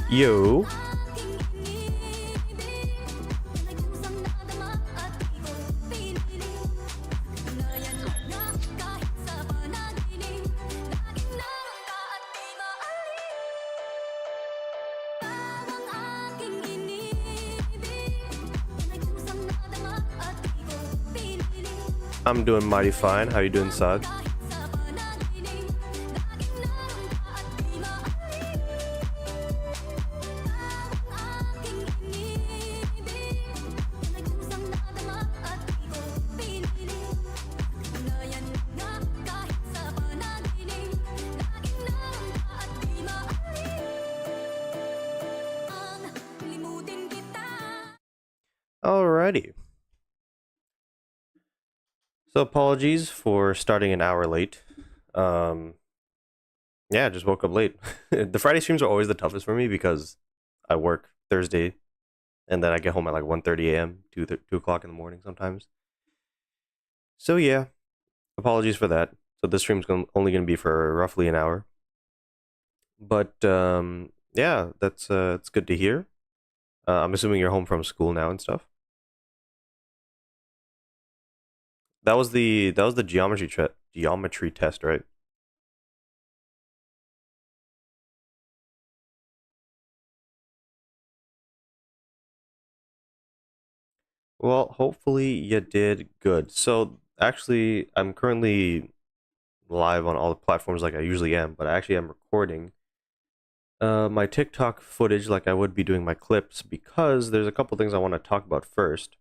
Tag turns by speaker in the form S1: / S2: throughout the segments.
S1: Yo, I'm doing mighty fine. How you doing, Sag? Alrighty. So apologies for starting an hour late. Um, yeah, I just woke up late. The Friday streams are always the toughest for me because I work Thursday and then I get home at like 1:30 a.m., 2 o'clock in the morning sometimes. So yeah, apologies for that. So this stream's only going to be for roughly an hour. But yeah, that's it's good to hear. I'm assuming you're home from school now and stuff. That was the geometry test, right? Well, hopefully you did good. So actually, I'm currently live on all the platforms like I usually am, but I actually am recording my TikTok footage like I would be doing my clips because there's a couple things I want to talk about first.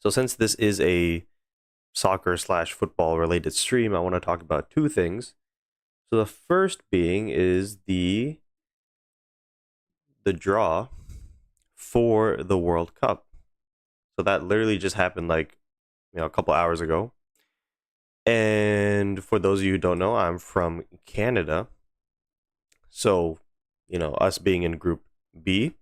S1: So since this is a soccer slash football related stream, I want to talk about two things. So the first being is the draw for the World Cup. So that literally just happened like a couple hours ago. And for those of you who don't know, I'm from Canada. So, us being in Group B,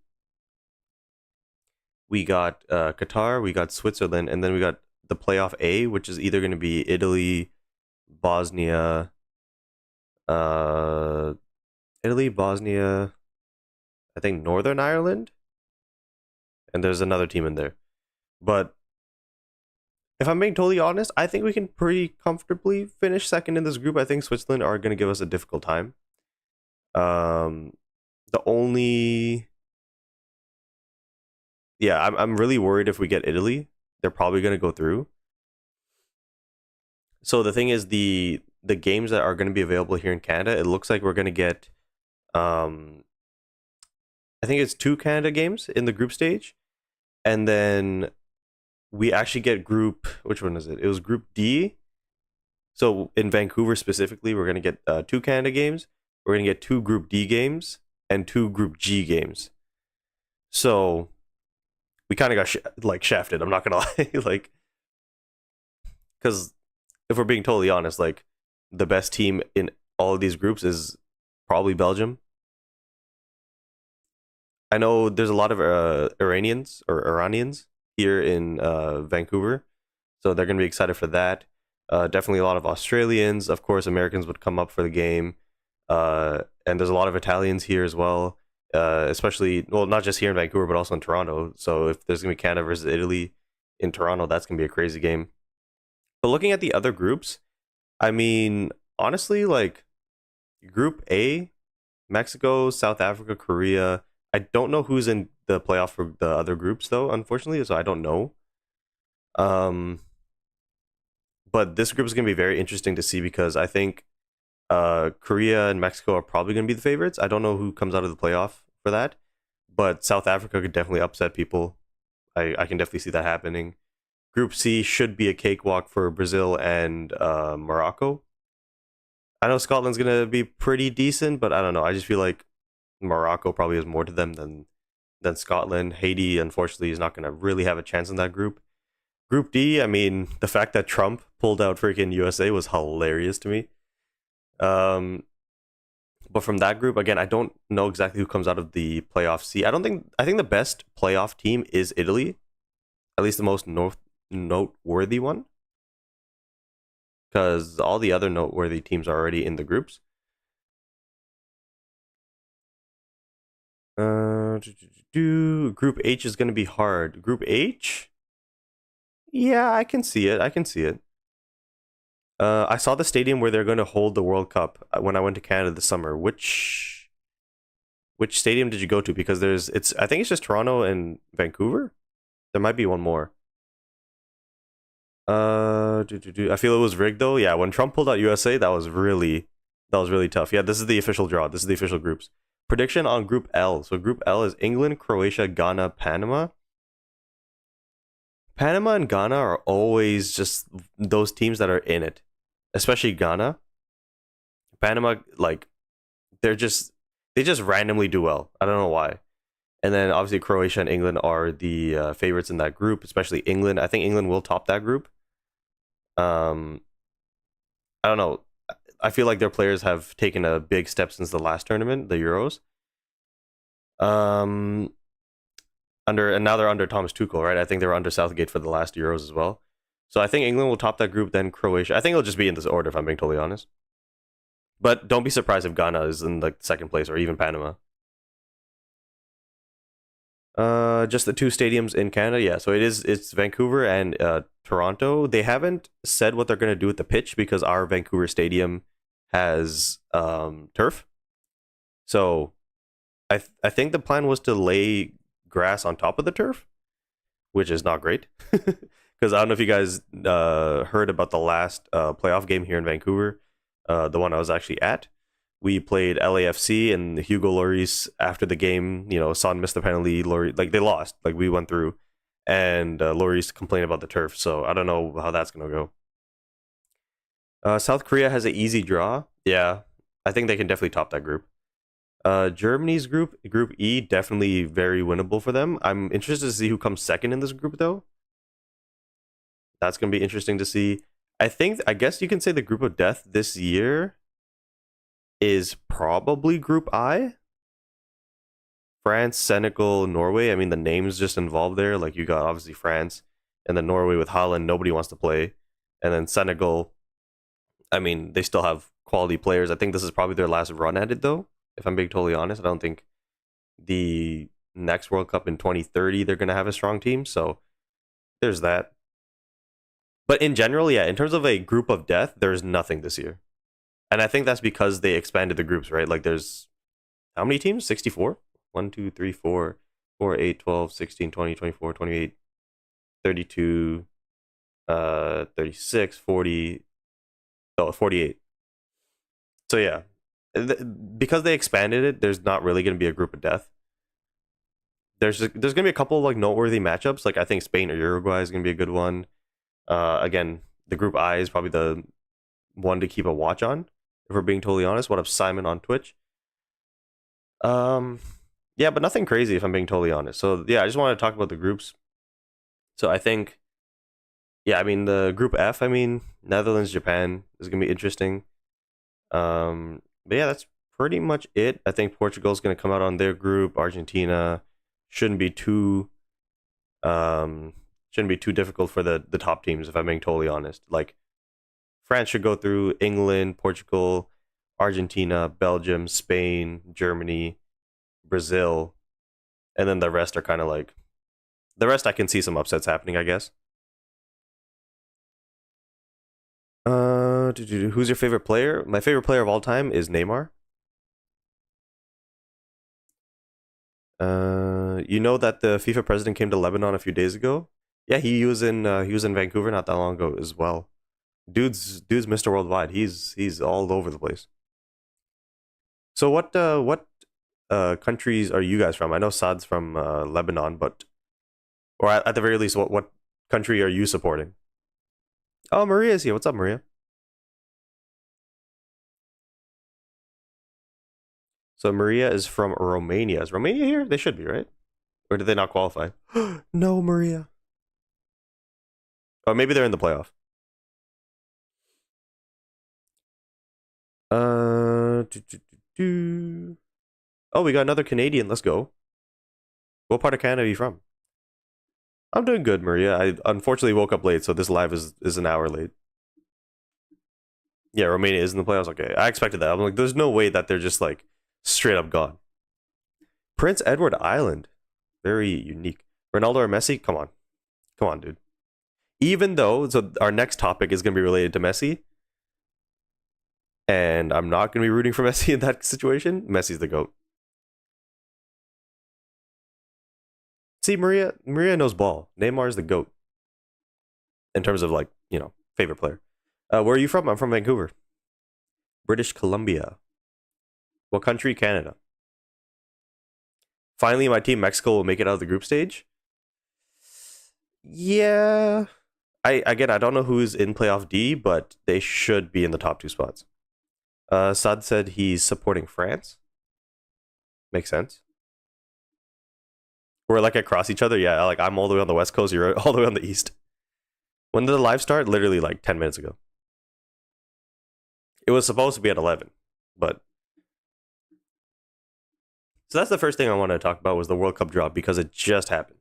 S1: we got Qatar, we got Switzerland, and then we got the playoff A, which is either going to be Italy, Bosnia, uh, Bosnia, I think Northern Ireland, and there's another team in there. But if I'm being totally honest, I think we can pretty comfortably finish second in this group. I think Switzerland are going to give us a difficult time. Um, the only, yeah, I'm really worried if we get Italy, they're probably going to go through. So the thing is, the games that are going to be available here in Canada, it looks like we're going to get, um, I think it's two Canada games in the group stage, and then we actually get group. Which one is it? It was Group D. So in Vancouver specifically, we're going to get two Canada games. We're going to get two Group D games and two Group G games. So we kind of got shafted. I'm not gonna lie, like, because if we're being totally honest, like the best team in all of these groups is probably Belgium. I know there's a lot of Iranians or Iranians here in Vancouver, so they're gonna be excited for that. Definitely a lot of Australians, of course. Americans would come up for the game, and there's a lot of Italians here as well. Especially, well, not just here in Vancouver, but also in Toronto. So if there's gonna be Canada versus Italy in Toronto, that's gonna be a crazy game. But looking at the other groups, I mean, honestly, like Group A, Mexico, South Africa, Korea. I don't know who's in the playoff for the other groups though, unfortunately. So I don't know. Um, but this group is gonna be very interesting to see because I think Korea and Mexico are probably gonna be the favorites. I don't know who comes out of the playoff for that, but South Africa could definitely upset people. I can definitely see that happening. Group C should be a cakewalk for Brazil and Morocco. I know Scotland's gonna be pretty decent, but I don't know. I just feel like Morocco probably has more to them than Scotland. Haiti, unfortunately, is not gonna really have a chance in that group. Group D, I mean, the fact that Trump pulled out freaking USA was hilarious to me. Um, but from that group, again, I don't know exactly who comes out of the playoff C. I think the best playoff team is Italy, at least the most noteworthy one, because all the other noteworthy teams are already in the groups. Group H is going to be hard. Group H? Yeah, I can see it. I can see it. I saw the stadium where they're going to hold the World Cup when I went to Canada this summer. Which stadium did you go to? Because it's I think it's just Toronto and Vancouver. There might be one more. I feel it was rigged though. Yeah, when Trump pulled out USA, that was really tough. Yeah, this is the official draw. This is the official groups. Prediction on Group L. So Group L is England, Croatia, Ghana, Panama. Panama and Ghana are always just those teams that are in it, especially Ghana. Panama, like they just randomly do well. I don't know why. And then obviously Croatia and England are the favorites in that group, especially England. I think England will top that group. Um, I don't know. I feel like their players have taken a big step since the last tournament, the Euros. Um, and now they're under Thomas Tuchel, right? I think they were under Southgate for the last Euros as well. So I think England will top that group, then Croatia. I think it'll just be in this order, if I'm being totally honest. But don't be surprised if Ghana is in like second place or even Panama. Just the two stadiums in Canada, yeah. So it's Vancouver and Toronto. They haven't said what they're gonna do with the pitch because our Vancouver stadium has turf. So I think the plan was to lay grass on top of the turf, which is not great. Because I don't know if you guys heard about the last playoff game here in Vancouver, the one I was actually at. We played LAFC and Hugo Lloris after the game. Son missed the penalty. Lloris, like they lost. Like we went through, and Lloris complained about the turf. So I don't know how that's gonna go. South Korea has an easy draw. Yeah, I think they can definitely top that group. Germany's Group E, definitely very winnable for them. I'm interested to see who comes second in this group, though. That's gonna be interesting to see. I guess you can say the group of death this year is probably Group I. France, Senegal, Norway. I mean, the names just involved there. Like you got obviously France, and then Norway with Holland. Nobody wants to play, and then Senegal. I mean, they still have quality players. I think this is probably their last run at it, though. If I'm being totally honest, I don't think the next World Cup in 2030 they're gonna have a strong team. So there's that. But in general, yeah, in terms of a group of death, there's nothing this year. And I think that's because they expanded the groups, right? Like there's how many teams? 64? 1, 2, 3, 4, 4, 8, 12, 16, 20, 24, 28, 32, 36, 40, oh, 48. So yeah, because they expanded it, there's not really going to be a group of death. There's going to be a couple of like noteworthy matchups. Like I think Spain or Uruguay is going to be a good one. Again, the group I is probably the one to keep a watch on. If we're being totally honest, what up, Simon on Twitch? Um, yeah, but nothing crazy if I'm being totally honest. So yeah, I just wanted to talk about the groups. So I think, yeah, I mean the group F. I mean Netherlands, Japan is gonna be interesting. But yeah, that's pretty much it. I think Portugal's gonna come out on their group. Argentina shouldn't be too shouldn't be too difficult for the top teams. If I'm being totally honest, like France should go through England, Portugal, Argentina, Belgium, Spain, Germany, Brazil, and then the rest are kind of like the rest. I can see some upsets happening, I guess. Who's your favorite player? My favorite player of all time is Neymar. You know that the FIFA president came to Lebanon a few days ago. Yeah, he was in Vancouver not that long ago as well. Dude's Mr. Worldwide. He's all over the place. So what countries are you guys from? I know Saad's from Lebanon, but or at the very least, what country are you supporting? Oh, Maria's here. What's up, Maria? So Maria is from Romania. Is Romania here? They should be, right? Or did they not qualify? No, Maria. Or maybe they're in the playoff. Do, do, do, do. Oh, we got another Canadian. Let's go. What part of Canada are you from? I'm doing good, Maria. I unfortunately woke up late, so this live is an hour late. Yeah, Romania is in the playoffs. Okay, I expected that. I'm like, there's no way that they're just like straight up gone. Prince Edward Island. Very unique. Ronaldo or Messi? Come on. Come on, dude. Even though, so our next topic is going to be related to Messi, and I'm not going to be rooting for Messi in that situation. Messi's the GOAT. See, Maria knows ball. Neymar's the GOAT in terms of like, favorite player. Where are you from? I'm from Vancouver. British Columbia. What country? Canada. Finally, my team, Mexico, will make it out of the group stage. Yeah. I don't know who's in playoff D, but they should be in the top 2 spots. Sad said he's supporting France. Makes sense. We're like across each other. Yeah, like I'm all the way on the west coast. You're all the way on the east. When did the live start? Literally like 10 minutes ago. It was supposed to be at 11, but so that's the first thing I wanted to talk about was the World Cup drop because it just happened.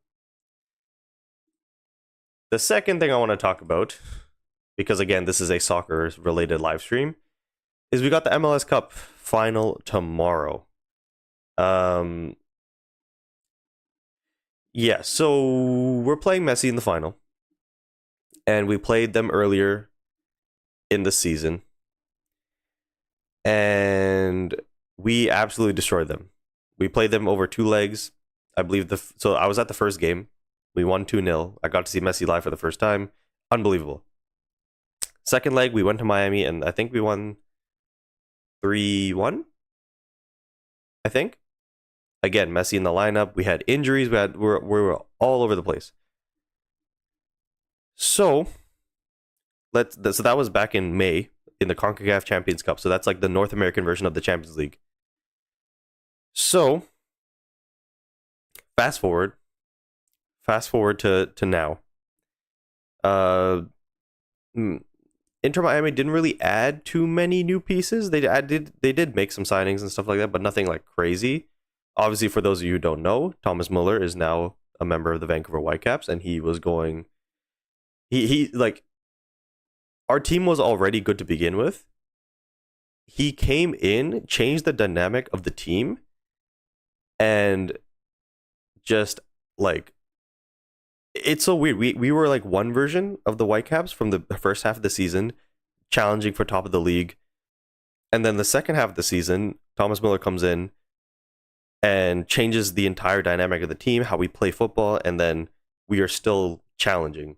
S1: The second thing I want to talk about, because again, this is a soccer related live stream, is we got the MLS Cup final tomorrow. Yeah, so we're playing Messi in the final. And we played them earlier in the season. And we absolutely destroyed them. We played them over 2 legs. I believe so I was at the first game. We won 2-0. I got to see Messi live for the first time. Unbelievable. Second leg, we went to Miami, and I think we won 3-1. I think. Again, Messi in the lineup. We had injuries. We were all over the place. So that was back in May in the CONCACAF Champions Cup. So that's like the North American version of the Champions League. So fast forward to now. Inter Miami didn't really add too many new pieces. They did make some signings and stuff like that, but nothing like crazy. Obviously, for those of you who don't know, Thomas Muller is now a member of the Vancouver Whitecaps, and he was going. He like our team was already good to begin with. He came in, changed the dynamic of the team, and just like it's so weird. We were like one version of the Whitecaps from the first half of the season, challenging for top of the league. And then the second half of the season, Thomas Muller comes in and changes the entire dynamic of the team, how we play football, and then we are still challenging,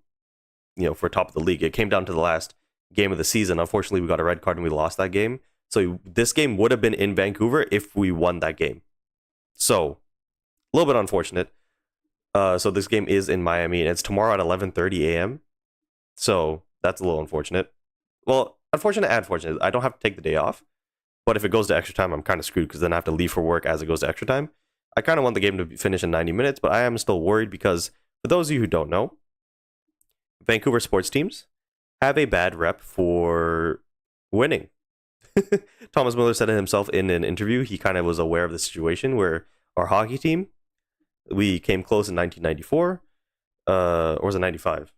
S1: for top of the league. It came down to the last game of the season. Unfortunately, we got a red card and we lost that game. So this game would have been in Vancouver if we won that game. So a little bit unfortunate. So this game is in Miami, and it's tomorrow at 11:30 a.m. So that's a little unfortunate. Well, unfortunate and fortunate. I don't have to take the day off. But if it goes to extra time, I'm kind of screwed because then I have to leave for work as it goes to extra time. I kind of want the game to finish in 90 minutes, but I am still worried because for those of you who don't know, Vancouver sports teams have a bad rep for winning. Thomas Muller said it himself in an interview. He kind of was aware of the situation where our hockey team, we came close in 1994, or was it 95?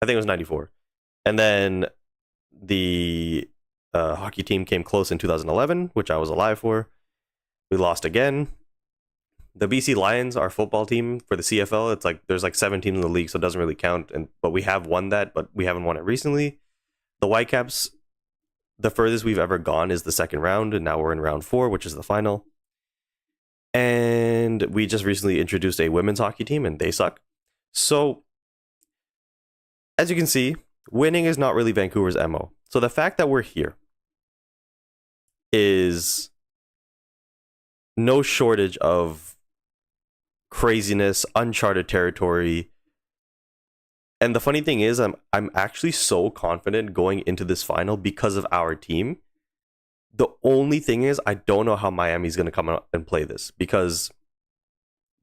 S1: I think it was 94. And then the hockey team came close in 2011, which I was alive for. We lost again. The BC Lions, our football team for the CFL, it's like there's like 7 teams in the league, so it doesn't really count. But we have won that, but we haven't won it recently. The Whitecaps, the furthest we've ever gone is the second round, and now we're in round 4, which is the final. And we just recently introduced a women's hockey team, and they suck. So, as you can see, winning is not really Vancouver's MO. So the fact that we're here is no shortage of craziness, uncharted territory. And the funny thing is, I'm actually so confident going into this final because of our team. The only thing is, I don't know how Miami's going to come out and play this because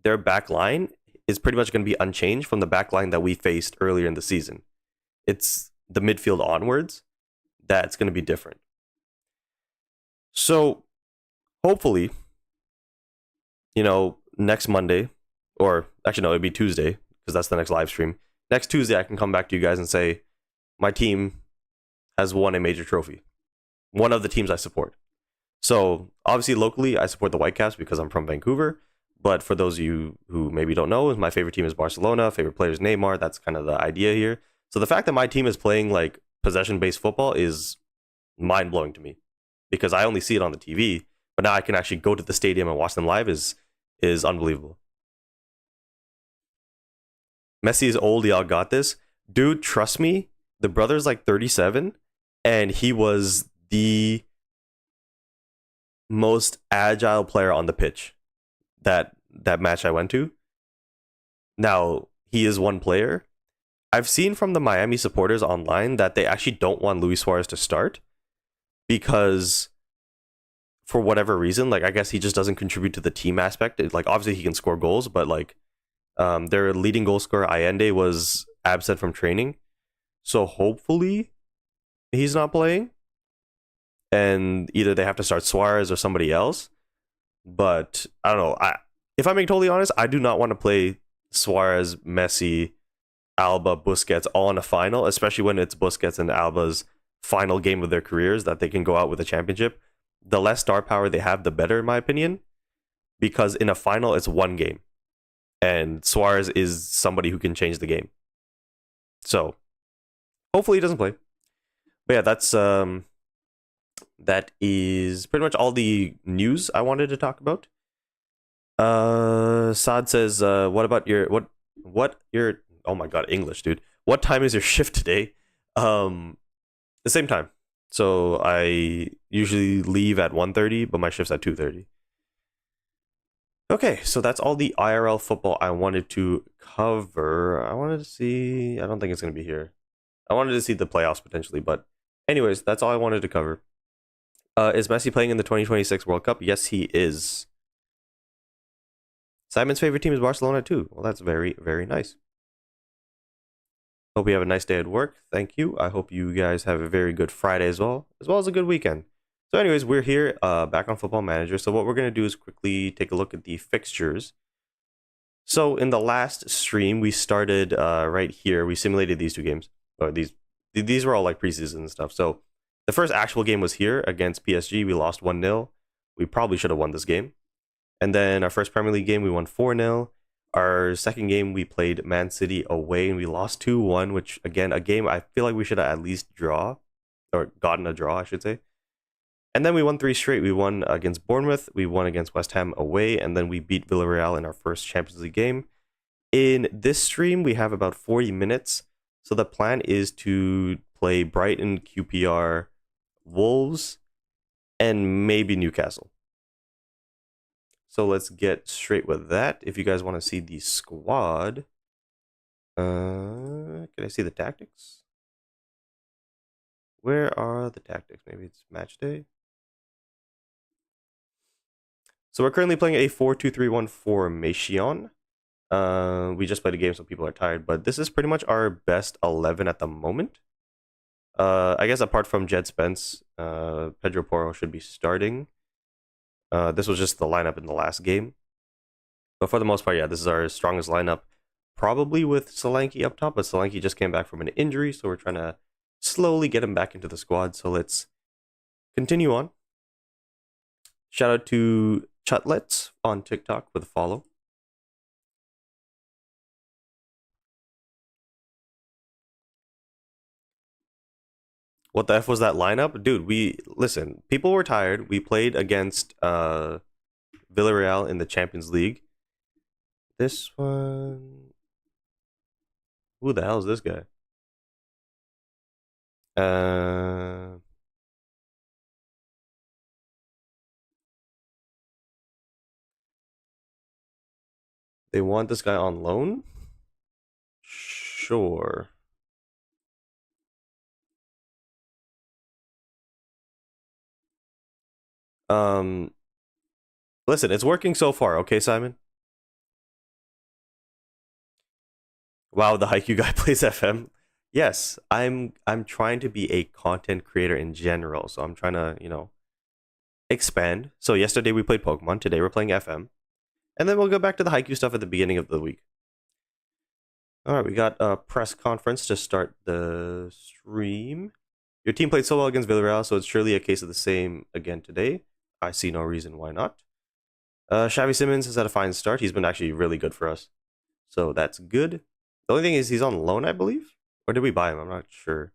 S1: their back line is pretty much going to be unchanged from the back line that we faced earlier in the season. It's the midfield onwards that's going to be different. So hopefully, next Monday, or actually no, it'd be Tuesday because that's the next live stream. Next Tuesday, I can come back to you guys and say my team has won a major trophy. One of the teams I support. So obviously locally, I support the Whitecaps because I'm from Vancouver. But for those of you who maybe don't know, my favorite team is Barcelona. Favorite player is Neymar. That's kind of the idea here. So the fact that my team is playing like possession-based football is mind-blowing to me because I only see it on the TV. But now I can actually go to the stadium and watch them live is unbelievable. Messi is old. Y'all got this, dude. Trust me. The brother's like 37, and he was the most agile player on the pitch that match I went to. Now, he is one player. I've seen from the Miami supporters online that they actually don't want Luis Suarez to start because for whatever reason, like I guess he just doesn't contribute to the team aspect. Like obviously he can score goals, but like their leading goal scorer Allende was absent from training. So hopefully he's not playing and either they have to start Suarez or somebody else. But I don't know. If I'm being totally honest, I do not want to play Suarez, Messi, Alba, Busquets all in a final, especially when it's Busquets and Alba's final game of their careers that they can go out with a championship. The less star power they have, the better, in my opinion, because in a final, it's one game. And Suarez is somebody who can change the game. So hopefully he doesn't play. But yeah, that is pretty much all the news I wanted to talk about. Saad says, what about what your oh my god, English, dude. What time is your shift today? The same time. So I usually leave at 1:30, but my shift's at 2:30. Okay, so that's all the IRL football I wanted to cover. I wanted to see, I don't think it's going to be here. I wanted to see the playoffs potentially, but anyways, that's all I wanted to cover. Is Messi playing in the 2026 World Cup? Yes, he is. Simon's favorite team is Barcelona too. Well, that's very, very nice. Hope you have a nice day at work. Thank you. I hope you guys have a very good Friday as well as a good weekend. So anyways, we're here back on Football Manager. So what we're going to do is quickly take a look at the fixtures. So in the last stream, we started right here. We simulated these two games. Or these were all like preseason and stuff. So the first actual game was here against PSG. We lost 1-0. We probably should have won this game. And then our first Premier League game, we won 4-0. Our second game, we played Man City away and we lost 2-1, which again, a game I feel like we should have at least draw or gotten a draw, I should say. And then we won 3 straight. We won against Bournemouth, we won against West Ham away, and then we beat Villarreal in our first Champions League game. In this stream, we have about 40 minutes. So the plan is to play Brighton, QPR, Wolves, and maybe Newcastle. So let's get straight with that. If you guys want to see the squad, can I see the tactics? Where are the tactics? Maybe it's match day. So we're currently playing a 4-2-3-1 formation. We just played a game, so people are tired, but this is pretty much our best 11 at the moment. I guess apart from Jed Spence, Pedro Porro should be starting. This was just the lineup in the last game. But for the most part, yeah, this is our strongest lineup. Probably with Solanke up top, but Solanke just came back from an injury, so we're trying to slowly get him back into the squad. So let's continue on. Shout out to Chutlets on TikTok with a follow. What the F was that lineup? Dude, listen, people were tired. We played against Villarreal in the Champions League. This one, who the hell is this guy? They want this guy on loan? Sure. Listen, it's working so far, okay, Simon? Wow, the Haikyuu guy plays FM. Yes, I'm trying to be a content creator in general, so I'm trying to, expand. So yesterday we played Pokemon, today we're playing FM. And then we'll go back to the Haikyuu stuff at the beginning of the week. Alright, we got a press conference to start the stream. Your team played so well against Villarreal, so it's surely a case of the same again today. I see no reason why not. Xavi Simons has had a fine start. He's been actually really good for us. So that's good. The only thing is he's on loan, I believe. Or did we buy him? I'm not sure.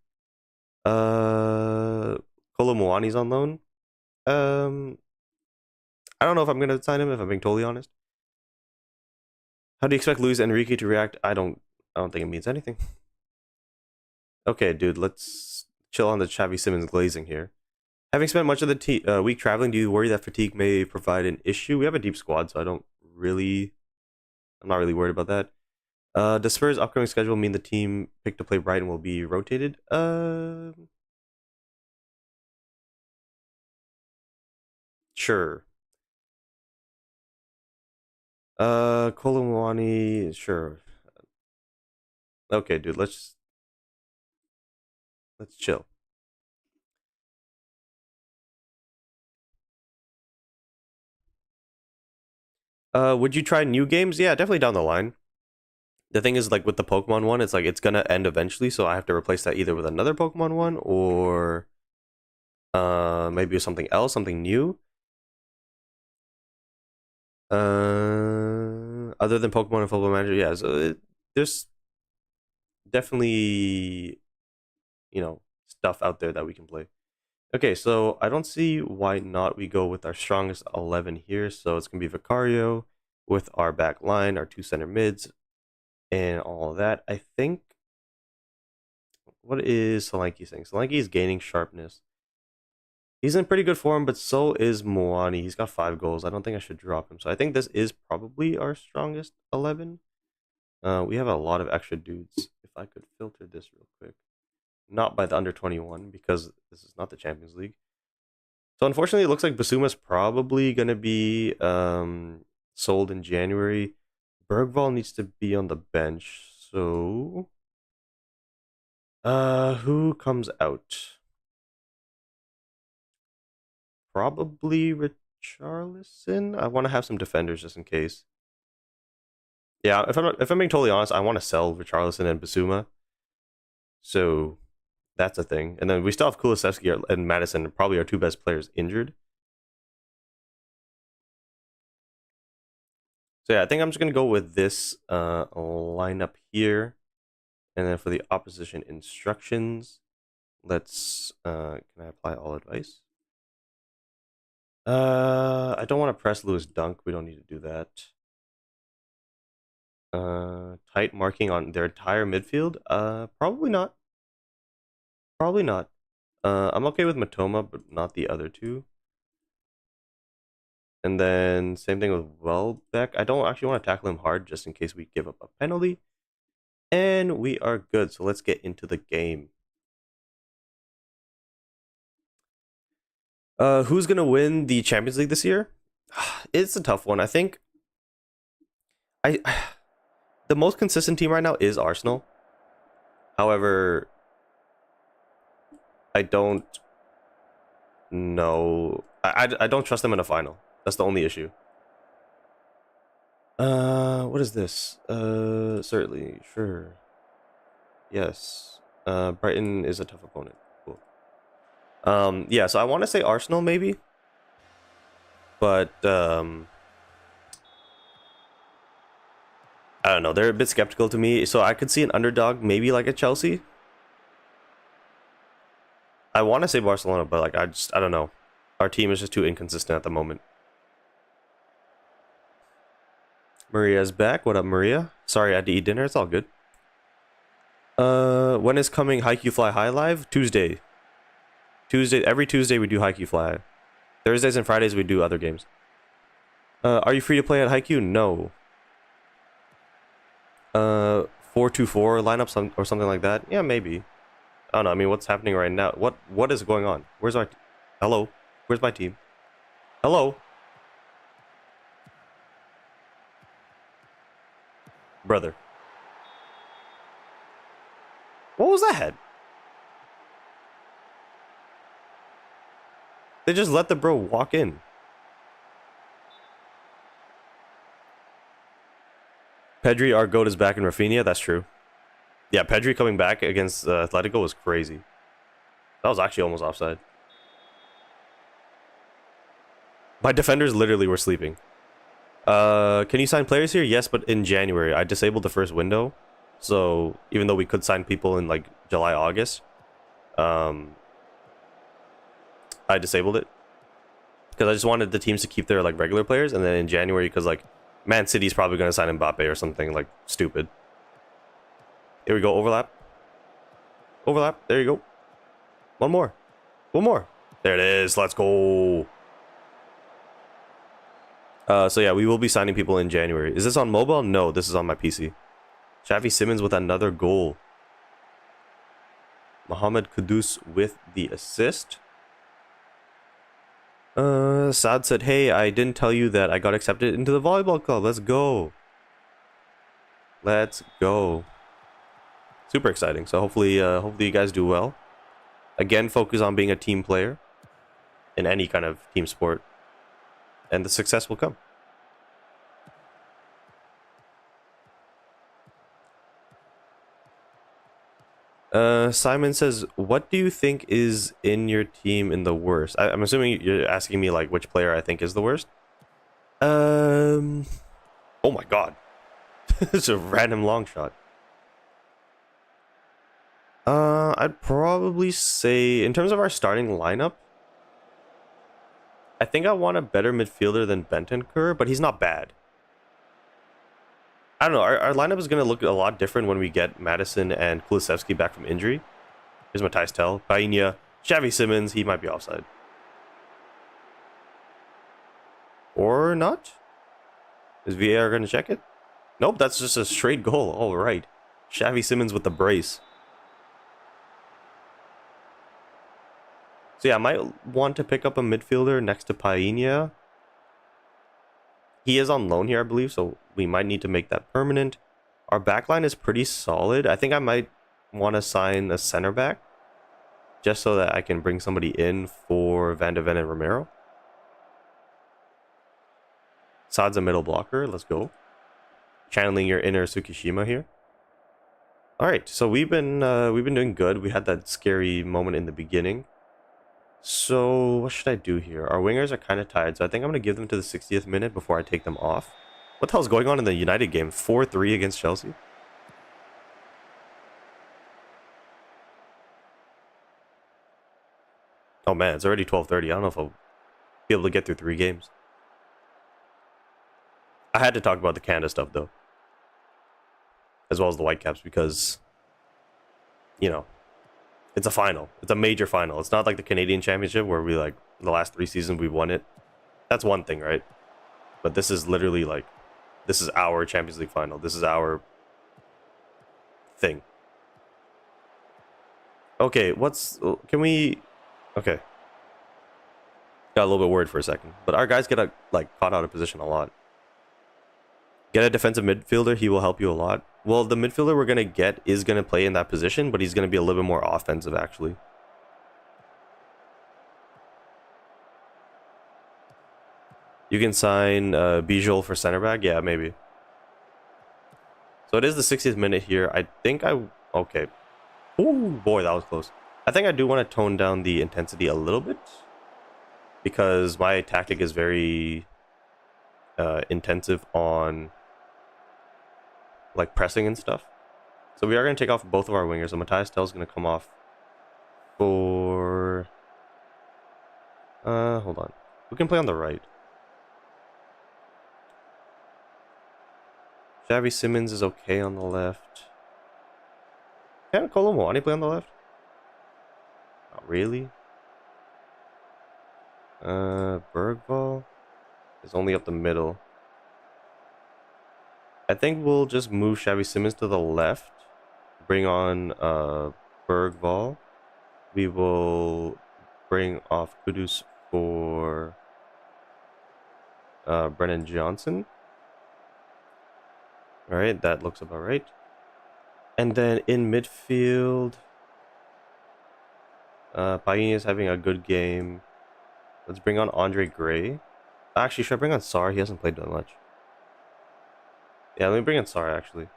S1: Kolo Muani's on loan. I don't know if I'm gonna sign him if I'm being totally honest. How do you expect Luis Enrique to react? I don't think it means anything. Okay, dude, let's chill on the Xavi Simons glazing here. Having spent much of the week traveling, do you worry that fatigue may provide an issue? We have a deep squad, so I'm not really worried about that. Does Spurs' upcoming schedule mean the team picked to play Brighton will be rotated? Sure. Kolumwani, sure. Okay, dude, let's chill. Would you try new games? Yeah, definitely down the line. The thing is, like with the Pokemon one, it's like it's gonna end eventually, so I have to replace that either with another Pokemon one or maybe something else, something new. Other than Pokemon and Football Manager, yeah. So there's definitely, stuff out there that we can play. Okay, so I don't see why not we go with our strongest 11 here. So it's going to be Vicario with our back line, our two center mids, and all of that. I think, what is Solanke saying? Solanke is gaining sharpness. He's in pretty good form, but so is Moani. He's got 5 goals. I don't think I should drop him. So I think this is probably our strongest 11. We have a lot of extra dudes. If I could filter this real quick. Not by the under 21 because this is not the Champions League. So unfortunately, it looks like Basuma's probably going to be sold in January. Bergvall needs to be on the bench. So who comes out? Probably Richarlison. I want to have some defenders just in case. Yeah, if I'm being totally honest, I want to sell Richarlison and Basuma. So that's a thing. And then we still have Kulusevski and Madison, probably our 2 best players, injured. So yeah, I think I'm just going to go with this lineup here. And then for the opposition instructions, let's, can I apply all advice? I don't want to press Lewis Dunk. We don't need to do that. Tight marking on their entire midfield? Probably not. Probably not. I'm okay with Matoma, but not the other 2. And then same thing with Welbeck. I don't actually want to tackle him hard just in case we give up a penalty. And we are good. So let's get into the game. Who's going to win the Champions League this year? It's a tough one. I think the most consistent team right now is Arsenal. However, I don't know. I don't trust them in a final. That's the only issue. What is this? Certainly, sure. Yes. Brighton is a tough opponent. Cool. Yeah, so I want to say Arsenal maybe. But, I don't know. They're a bit skeptical to me. So I could see an underdog, maybe like a Chelsea. I want to say Barcelona, but like I don't know. Our team is just too inconsistent at the moment. Maria's back. What up, Maria? Sorry, I had to eat dinner. It's all good. When is coming Haikyuu Fly High live? Tuesday. Every Tuesday we do Haikyuu Fly. Thursdays and Fridays we do other games. Are you free to play at Haikyuu? No. 4-2-4 lineup or something like that? Yeah, maybe. I don't know. I mean, what's happening right now? What is going on? Where's our... Hello? Where's my team? Hello? Brother. What was that? They just let the bro walk in. Pedri, our GOAT, is back in Rafinha. That's true. Yeah, Pedri coming back against Atletico was crazy. That was actually almost offside. My defenders literally were sleeping. Can you sign players here? Yes, but in January. I disabled the first window. So even though we could sign people in like July, August, um, I disabled it. Because I just wanted the teams to keep their like regular players. And then in January, because like Man City's probably going to sign Mbappe or something like stupid. Here we go. Overlap. Overlap. There you go. One more. One more. There it is. Let's go. So yeah, we will be signing people in January. Is this on mobile? No, this is on my PC. Xavi Simons with another goal. Mohamed Kudus with the assist. Saad said, hey, I didn't tell you that I got accepted into the volleyball club. Let's go. Let's go. Super exciting. So hopefully you guys do well. Again, focus on being a team player in any kind of team sport, and the success will come. Simon says, what do you think is in your team in the worst? I'm assuming you're asking me like which player I think is the worst. Oh my god. It's a random long shot. I'd probably say in terms of our starting lineup, I think I want a better midfielder than Bentancur, but he's not bad. I don't know. Our lineup is going to look a lot different when we get Madison and Kulusevski back from injury. Here's Matthijs Tel, Painha, Xavi Simons. He might be offside. Or not? Is VAR going to check it? Nope, that's just a straight goal. All right. Xavi Simons with the brace. So yeah, I might want to pick up a midfielder next to Painha. He is on loan here, I believe, so we might need to make that permanent. Our backline is pretty solid. I think I might want to sign a center back just so that I can bring somebody in for Van de Ven and Romero. Saad's a middle blocker. Let's go. Channeling your inner Tsukishima here. All right, so we've been doing good. We had that scary moment in the beginning. So what should I do here? Our wingers are kind of tired, so I think I'm going to give them to the 60th minute before I take them off. What the hell's going on in the United game? 4-3 against Chelsea? Oh man, it's already 12:30. I don't know if I'll be able to get through 3 games. I had to talk about the Canada stuff though, as well as the Whitecaps, because, you know, it's a final. It's a major final. It's not like the Canadian Championship where we like the last 3 seasons we've won it. That's one thing, right? But this is literally like, this is our Champions League final. This is our thing. Okay, can we, okay. Got a little bit worried for a second, but our guys get like caught out of position a lot. Get a defensive midfielder, he will help you a lot. Well, the midfielder we're going to get is going to play in that position, but he's going to be a little bit more offensive, actually. You can sign Bijol for center back? Yeah, maybe. So it is the 60th minute here. I think okay. Ooh, boy, that was close. I think I do want to tone down the intensity a little bit, because my tactic is very intensive on like pressing and stuff. So we are going to take off both of our wingers. So Matthijs Tel is going to come off for hold on. We can play on the right. Xavi Simons is okay on the left. Can Kolo Muani play on the left? Not really. Bergvall is only up the middle. I think we'll just move Xavi Simons to the left. Bring on Bergvall. We will bring off Kudus for Brennan Johnson. All right, that looks about right. And then in midfield, Paini is having a good game. Let's bring on Andre Gray. Actually, should I bring on Sarr? He hasn't played that much. Yeah, let me bring in Sarr, actually.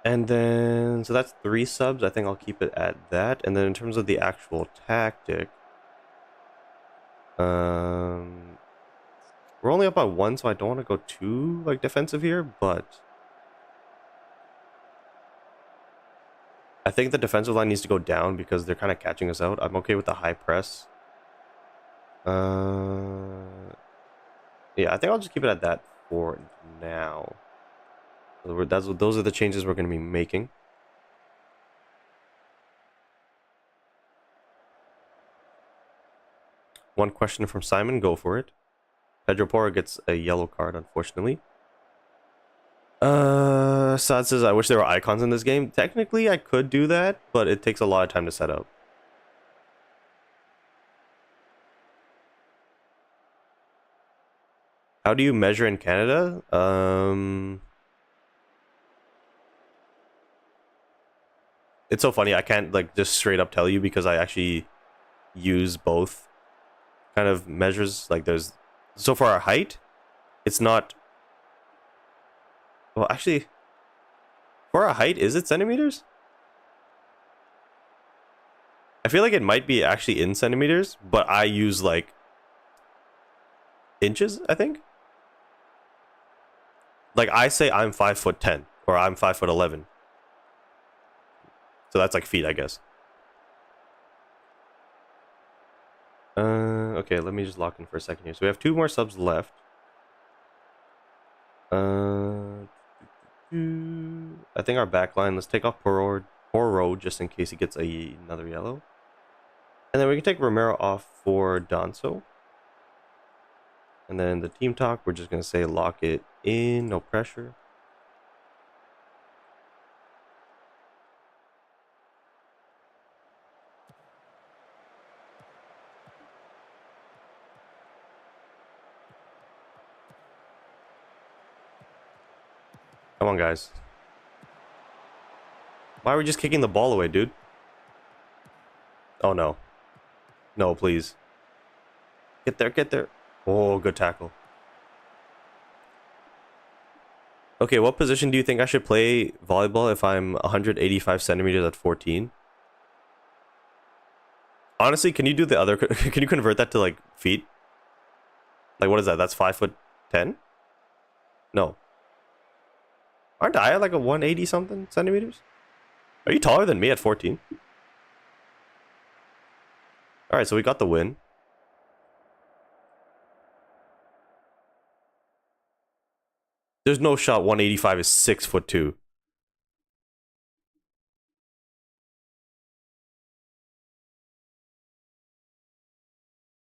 S1: And then, so that's 3 subs. I think I'll keep it at that. And then in terms of the actual tactic, Um, we're only up by 1, so I don't want to go too like defensive here, but I think the defensive line needs to go down because they're kind of catching us out. I'm okay with the high press. Yeah, I think I'll just keep it at that for now. Those are the changes we're going to be making. One question from Simon, go for it. Pedro Porro gets a yellow card, unfortunately. Sad says, I wish there were icons in this game. Technically, I could do that, but it takes a lot of time to set up. How do you measure in Canada? It's so funny. I can't like just straight up tell you because I actually use both kind of measures. Like there's so for our height, it's not. Well, actually, for our height, is it centimeters? I feel like it might be actually in centimeters, but I use like inches, I think. Like I say I'm 5'10" or I'm 5'11". So that's like feet, I guess. Okay, let me just lock in for a second here. So we have 2 more subs left. I think our back line, let's take off Poro just in case he gets another yellow. And then we can take Romero off for Danso. And then the team talk, we're just going to say lock it in, no pressure. Come on, guys. Why are we just kicking the ball away, dude? Oh, no. No, please. Get there, get there. Oh, good tackle. Okay, what position do you think I should play volleyball if I'm 185 centimeters at 14? Honestly, can you do the other... Can you convert that to, like, feet? Like, what is that? That's 5'10"? No. Aren't I at, like, a 180 something centimeters? Are you taller than me at 14? Alright, so we got the win. There's no shot 185 is 6'2".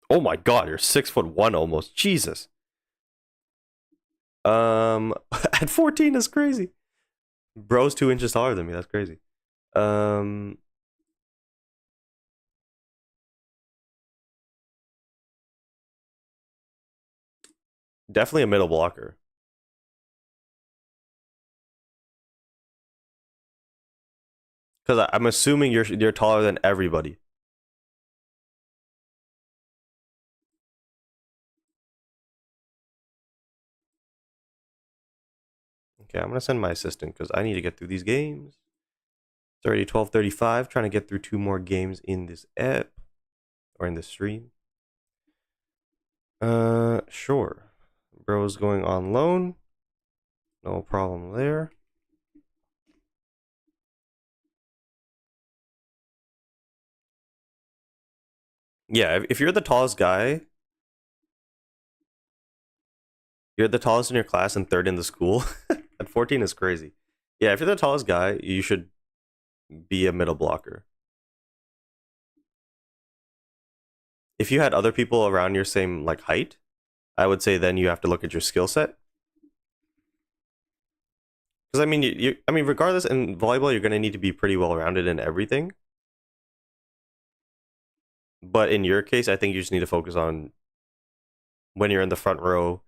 S1: Oh my god, you're 6'1" almost. Jesus. At 14 is crazy. Bro's 2 inches taller than me. That's crazy. Definitely a middle blocker. Because I'm assuming you're taller than everybody. Okay, I'm gonna send my assistant because I need to get through these games. It's already 12:35. Trying to get through 2 more games in this app or in this stream. Sure. Bro's going on loan. No problem there. Yeah, if you're the tallest guy, you're the tallest in your class and 3rd in the school. At 14 is crazy. Yeah, if you're the tallest guy, you should be a middle blocker. If you had other people around your same like height, I would say then you have to look at your skill set. Because I mean, I mean, regardless in volleyball, you're gonna need to be pretty well rounded in everything. But in your case, I think you just need to focus on when you're in the front row,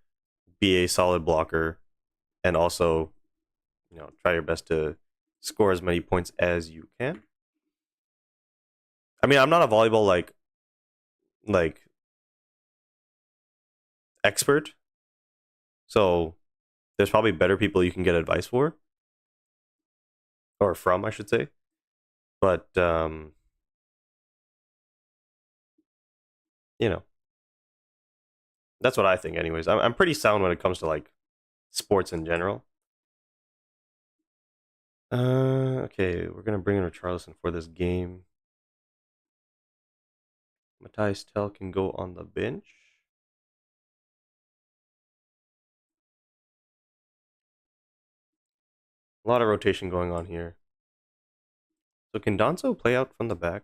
S1: be a solid blocker, and also, try your best to score as many points as you can. I mean, I'm not a volleyball like expert, so there's probably better people you can get advice for or from, I should say. But you know, That's what I think, anyways. I'm pretty sound when it comes to like sports in general. Okay, we're gonna bring in Richarlison for this game. Matthias Tell can go on the bench. A lot of rotation going on here. So can Donzo play out from the back?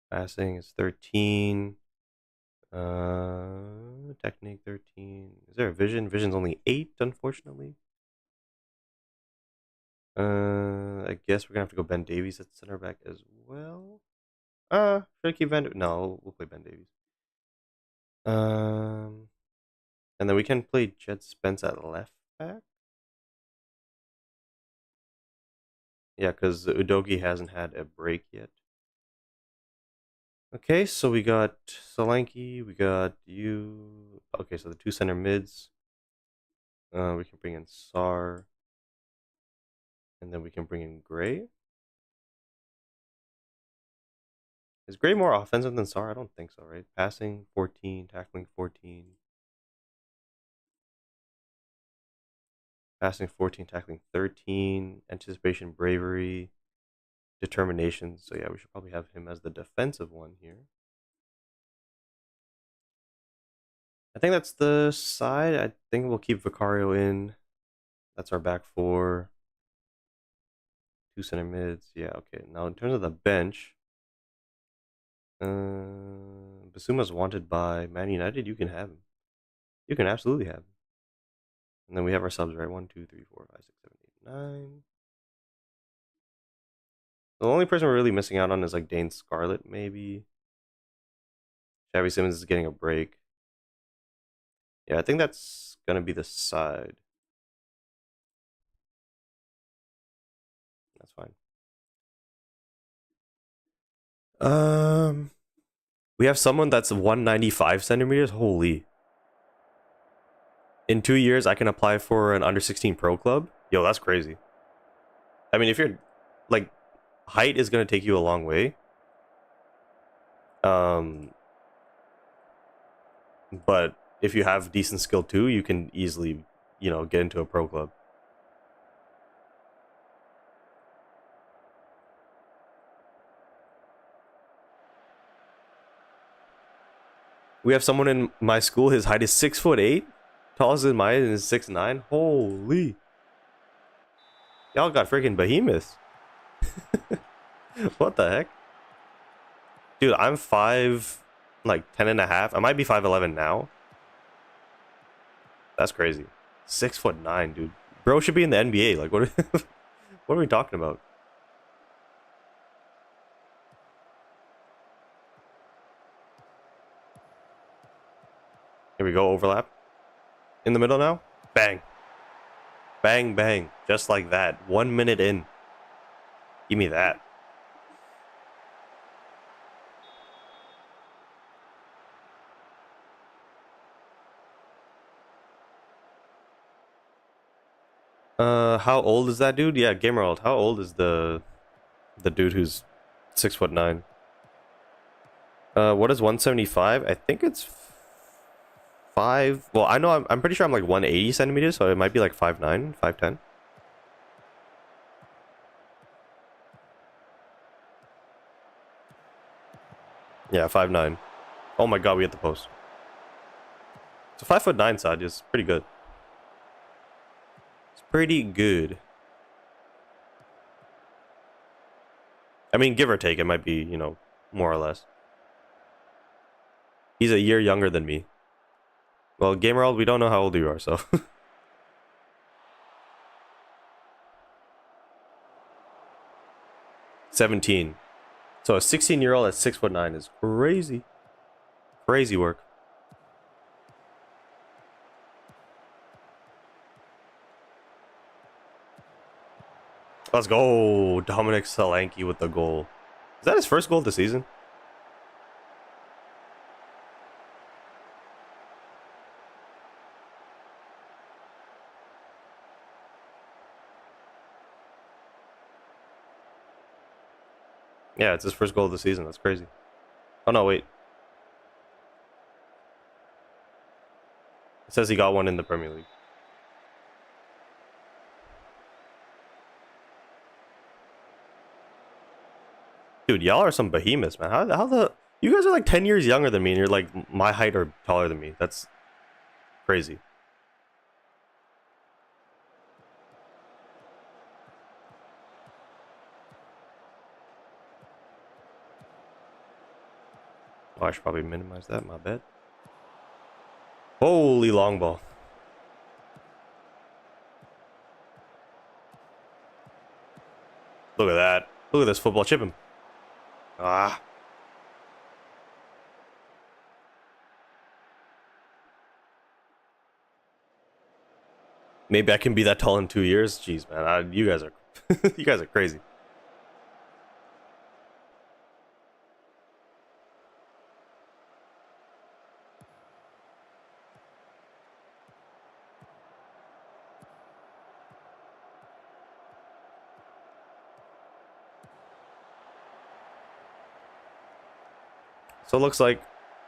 S1: Passing is 13. Technique 13. Is there a vision? Vision's only 8, unfortunately. I guess we're gonna have to go Ben Davies at center back as well. Should I keep No, we'll play Ben Davies. Um, and then we can play Jed Spence at left back. Yeah, because Udogi hasn't had a break yet. Okay, so we got Solanke, we got you. Okay, so the two center mids. We can bring in Sar, and then we can bring in Gray. Is Gray more offensive than Sar? I don't think so, right? Passing 14, tackling 14. Passing 14, tackling 13. Anticipation, bravery, determination. So yeah, we should probably have him as the defensive one here. I think that's the side. I think we'll keep Vicario in. That's our back four. Two center mids. Yeah, okay. Now in terms of the bench, Basuma's wanted by Man United. You can have him. You can absolutely have him. And then we have our subs, right? 1, 2, 3, 4, 5, 6, 7, 8, 9. The only person we're really missing out on is like Dane Scarlett, maybe. Xavi Simmons is getting a break. Yeah, I think that's gonna be the side. That's fine. Um, we have someone that's 195 centimeters. Holy! In 2 years, I can apply for an under 16 pro club. Yo, that's crazy. I mean, if you're like, height is gonna take you a long way. Um, but if you have decent skill too, you can easily, get into a pro club. We have someone in my school. His height is 6'8", tallest in mine is 6'9". Holy! Y'all got freaking behemoths. What the heck? Dude, I'm 10 and a half. I might be 5'11" now. That's crazy. 6'9", dude. Bro should be in the NBA. Like, what? What are we talking about? Here we go. Overlap. In the middle now. Bang. Bang, bang. Just like that. 1 minute in. Give me that. How old is that dude? Yeah, Gamerald. How old is the dude who's 6'9"? What is 175? I think it's 5. Well, I know I'm pretty sure I'm like 180 centimeters, so it might be like 5'9", 5'10". Yeah, 5'9". Oh my god, we hit the post. So 5'9" side is pretty good. It's pretty good. I mean, give or take, it might be, more or less. He's a year younger than me. Well, Gamerald, we don't know how old you are, so. 17. So a 16-year-old at 6'9" is crazy. Crazy work. Let's go. Dominic Solanke with the goal. Is that his first goal of the season? Yeah, it's his first goal of the season. That's crazy. Oh, no, wait. says he got one in the Premier League. Dude, y'all are some behemoths, man. How the you guys are like 10 years younger than me, and you're like my height or taller than me. That's crazy. Oh, I should probably minimize that. My bad. Holy long ball. Look at that. Look at this football. Chip him. Ah. Maybe I can be that tall in 2 years. Jeez, man. You guys are you guys are crazy. So it looks like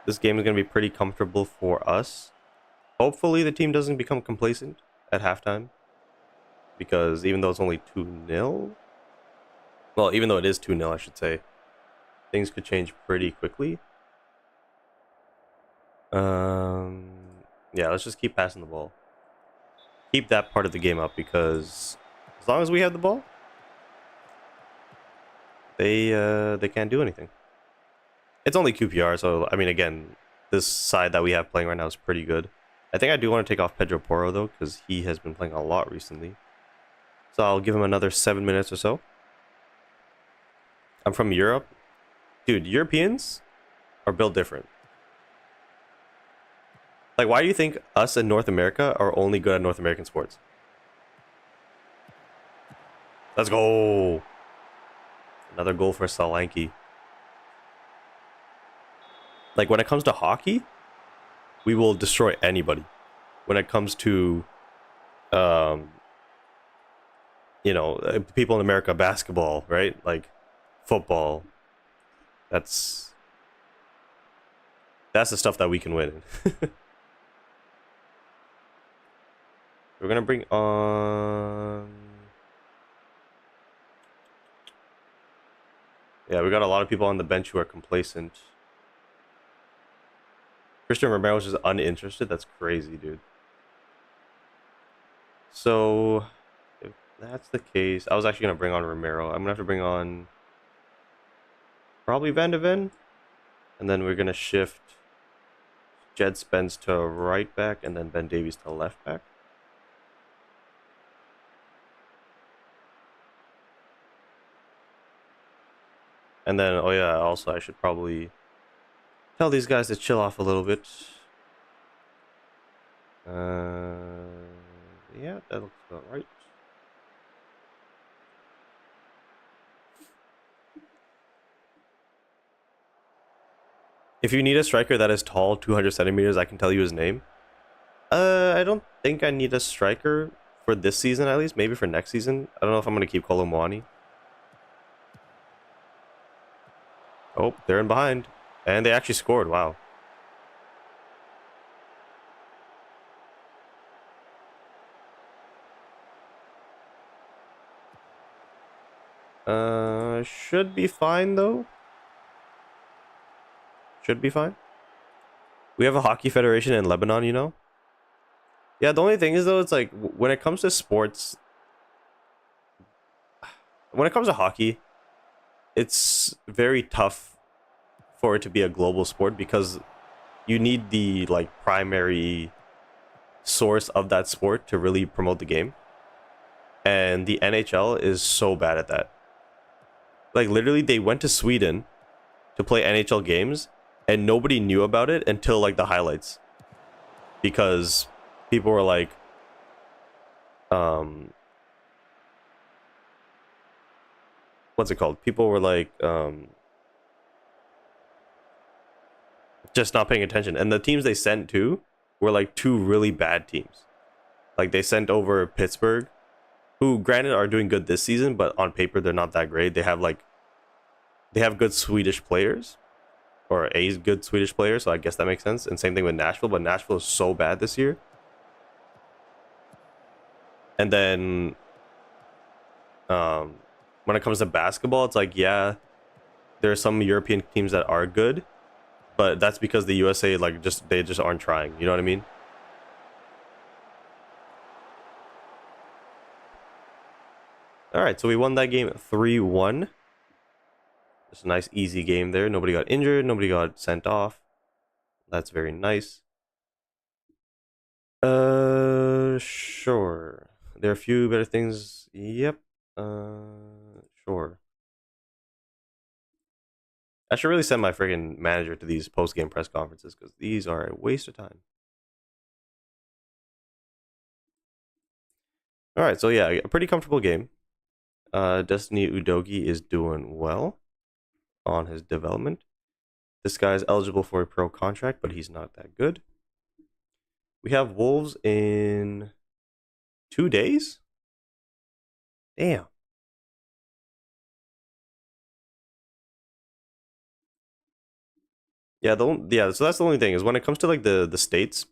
S1: this game is going to be pretty comfortable for us. Hopefully the team doesn't become complacent at halftime. Because even though it's only 2-0, well, even though it is 2-0, I should say, things could change pretty quickly. Yeah, let's just keep passing the ball. Keep that part of the game up, because as long as we have the ball, they can't do anything. It's only QPR, so I mean, again, this side that we have playing right now is pretty good. I think I do want to take off Pedro Porro though, because he has been playing a lot recently. So I'll give him another 7 minutes or so. I'm from Europe. Dude, Europeans are built different. Like, why do you think us in North America are only good at North American sports? Let's go. Another goal for Solanke. Like, when it comes to hockey, we will destroy anybody. When it comes to, you know, people in America, basketball, right? Like, football. That's the stuff that we can win. We're gonna bring on. Yeah, we got a lot of people on the bench who are complacent. Christian Romero is just uninterested. That's crazy, dude. So, if that's the case, I was actually gonna bring on Romero. I'm gonna have to bring on probably Van de Ven, and then we're gonna shift Jed Spence to right back, and then Ben Davies to left back. And then, oh yeah, also I should probably tell these guys to chill off a little bit. Yeah, that looks about right. If you need a striker that is tall, 200 centimeters, I can tell you his name. I don't think I need a striker for this season, at least. Maybe for next season. I don't know if I'm going to keep Kolo Muani. Oh, they're in behind. And they actually scored. Wow. Should be fine, though. Should be fine. We have a hockey federation in Lebanon, you know? Yeah, the only thing is, though, it's like, when it comes to sports... When it comes to hockey, it's very tough for it to be a global sport, because you need the, like, primary source of that sport to really promote the game. And the NHL is so bad at that. Like, literally, they went to Sweden to play NHL games, and nobody knew about it until, like, the highlights. Because people were like, what's it called? People were like, just not paying attention. And the teams they sent to were, like, two really bad teams. Like, they sent over Pittsburgh, who, granted, are doing good this season, but on paper, they're not that great. They have good Swedish players, or a good Swedish player, so I guess that makes sense. And same thing with Nashville, but Nashville is so bad this year And then um, when it comes to basketball, it's like, yeah, there are some European teams that are good, but that's because the USA like they just aren't trying. You know what I mean? All right, so we won that game 3-1. Just a nice easy game there. Nobody got injured, nobody got sent off. That's very nice. Sure. There are a few better things. Yep. Sure. I should really send my friggin' manager to these post-game press conferences because these are a waste of time. All right, so yeah, a pretty comfortable game. Destiny Udogi is doing well on his development. This guy's eligible for a pro contract, but he's not that good. We have Wolves in 2 days? Damn. Yeah, so that's the only thing is when it comes to like the states,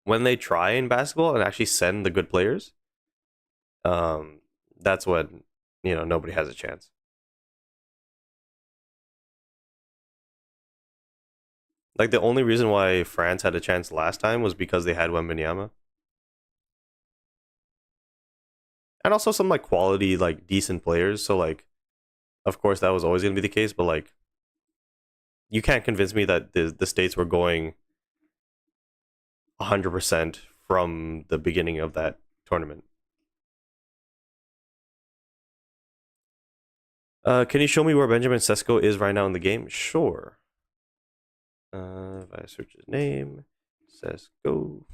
S1: when they try in basketball and actually send the good players, um, that's when nobody has a chance. Like the only reason why France had a chance last time was because they had Wembanyama, and also some like quality, like decent players. So like, of course, that was always gonna be the case. But like, you can't convince me that the states were going 100% from the beginning of that tournament. Can you show me where Benjamin Sesko is right now in the game? Sure. If I search his name, Sesko.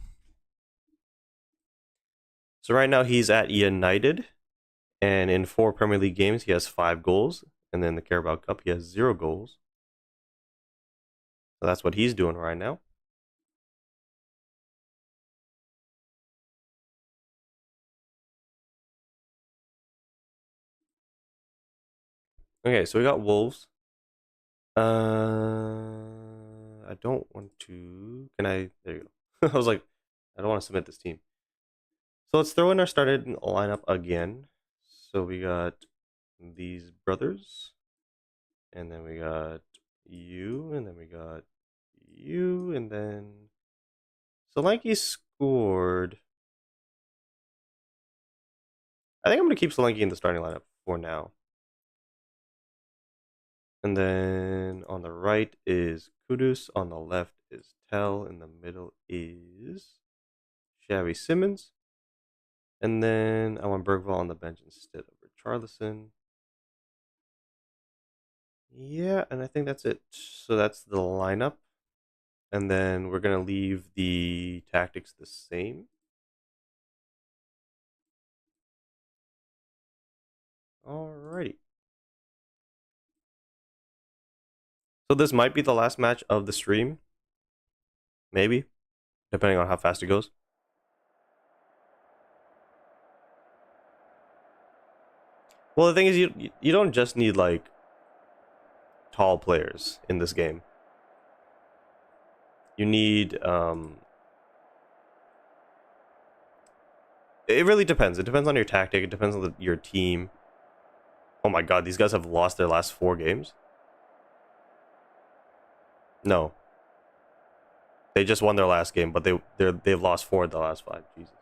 S1: So right now he's at United, and in 4 Premier League games he has 5 goals, and then the Carabao Cup he has 0 goals. So that's what he's doing right now. Okay, so we got Wolves. I don't want to. Can I? There you go. I was like, I don't want to submit this team. So let's throw in our started lineup again. So we got these brothers, and then we got you, and then we got you, and then Solanke scored. I think I'm gonna keep Solanke in the starting lineup for now. And then on the right is Kudus, on the left is Tell, in the middle is Xavi Simmons. And then I want Bergvall on the bench instead of Richarlison. Yeah, and I think that's it. So that's the lineup. And then we're going to leave the tactics the same. Alrighty. So this might be the last match of the stream. Maybe. Depending on how fast it goes. Well, the thing is, you don't just need, like, tall players in this game. You need, it really depends. It depends on your tactic. It depends on your team. Oh my god, these guys have lost their last 4 games? No. They just won their last game, but they've lost 4 of the last 5. Jesus.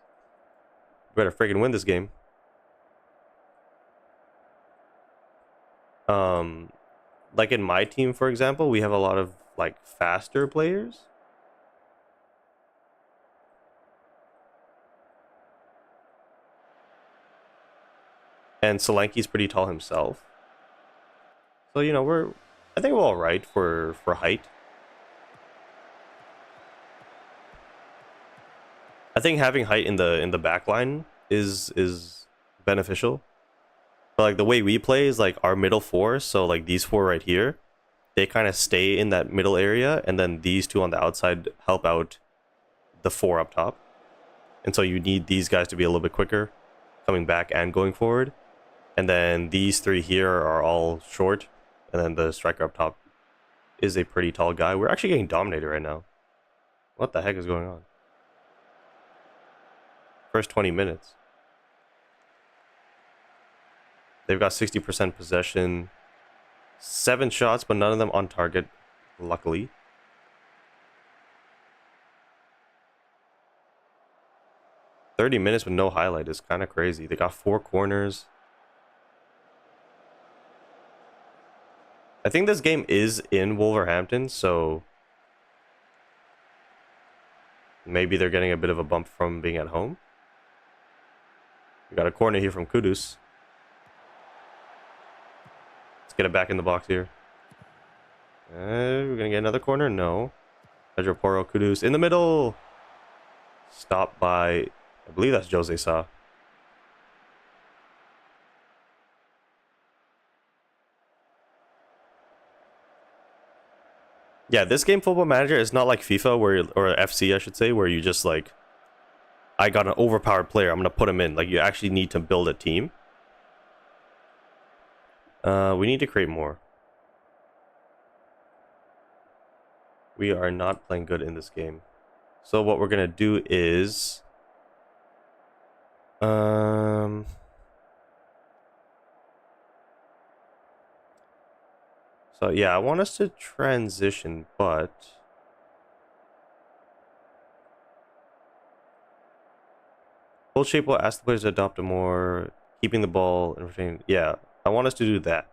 S1: Better freaking win this game. Like in my team, for example, we have a lot of like faster players. And Solanke's pretty tall himself. So, I think we're all right for height. I think having height in the back line is beneficial. But like the way we play is like our middle 4, so like these 4 right here, they kind of stay in that middle area, and then these 2 on the outside help out the 4 up top. And so you need these guys to be a little bit quicker coming back and going forward. And then these 3 here are all short, and then the striker up top is a pretty tall guy. We're actually getting dominated right now. What the heck is going on? First 20 minutes. They've got 60% possession. 7 shots, but none of them on target, luckily. "30 minutes with no highlight" is kind of crazy. They got 4 corners. I think this game is in Wolverhampton, so maybe they're getting a bit of a bump from being at home. We got a corner here from Kudus. Let's get it back in the box here. We're gonna get another corner? No. Pedro Porro, Kudus in the middle. Stopped by, I believe that's Jose Sa. Yeah, this game, Football Manager, is not like FIFA where, or FC, I should say, where you just like, I got an overpowered player, I'm gonna put him in. Like, you actually need to build a team. We need to create more. We are not playing good in this game. So what we're gonna do is, so yeah, I want us to transition, but full shape will ask the players to adopt a more keeping the ball and retaining. Yeah, I want us to do that.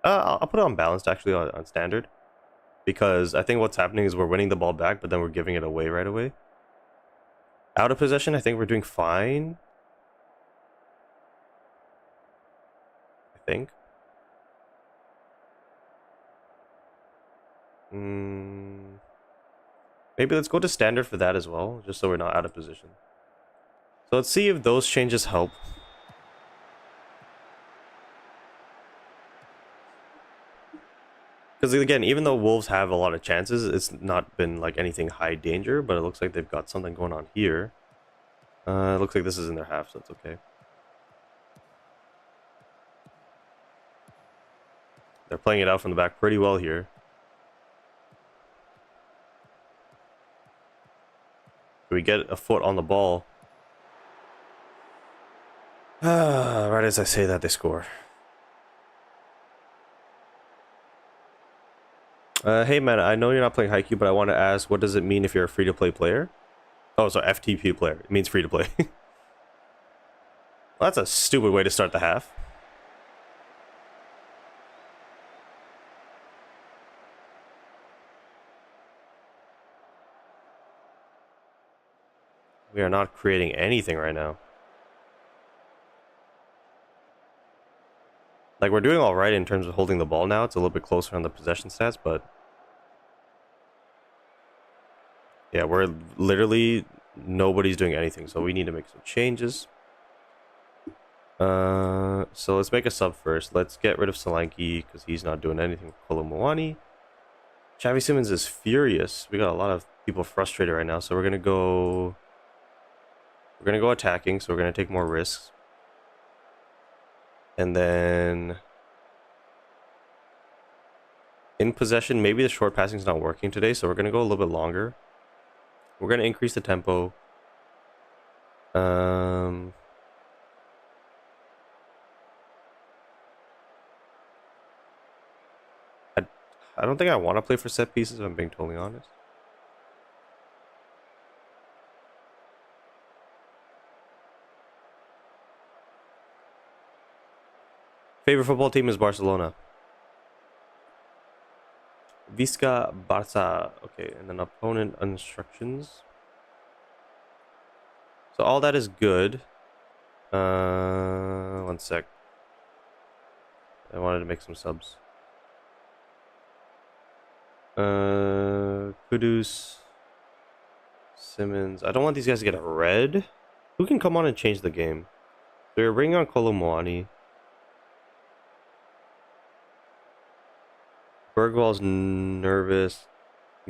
S1: I'll put it on balanced, actually, on standard, because I think what's happening is we're winning the ball back, but then we're giving it away right away. Out of possession, I think we're doing fine. I think. Maybe let's go to standard for that as well, just so we're not out of position. So let's see if those changes help. Because again, even though Wolves have a lot of chances, it's not been like anything high danger, but it looks like they've got something going on here. It looks like this is in their half, so it's okay. They're playing it out from the back pretty well here. We get a foot on the ball. Right as I say that, they score. Hey man, I know you're not playing Haikyuu, but I want to ask, what does it mean if you're a free-to-play player? Oh, so FTP player. It means free-to-play. Well, that's a stupid way to start the half. We are not creating anything right now. Like, we're doing all right in terms of holding the ball now. It's a little bit closer on the possession stats, but yeah, we're literally, nobody's doing anything, so we need to make some changes. So let's make a sub first. Let's get rid of Solanke because he's not doing anything with Kolomwani. Xavi Simons is furious. We got a lot of people frustrated right now, so we're gonna go attacking, so we're gonna take more risks. And then in possession, maybe the short passing is not working today, so we're gonna go a little bit longer. We're gonna increase the tempo. I don't think I want to play for set pieces, if I'm being totally honest. Favorite football team is Barcelona. Visca Barça. Okay, and then opponent instructions. So all that is good. One sec. I wanted to make some subs. Kudus. Simmons. I don't want these guys to get a red. Who can come on and change the game? So we're bringing on Kolomwani. Bergwall's nervous.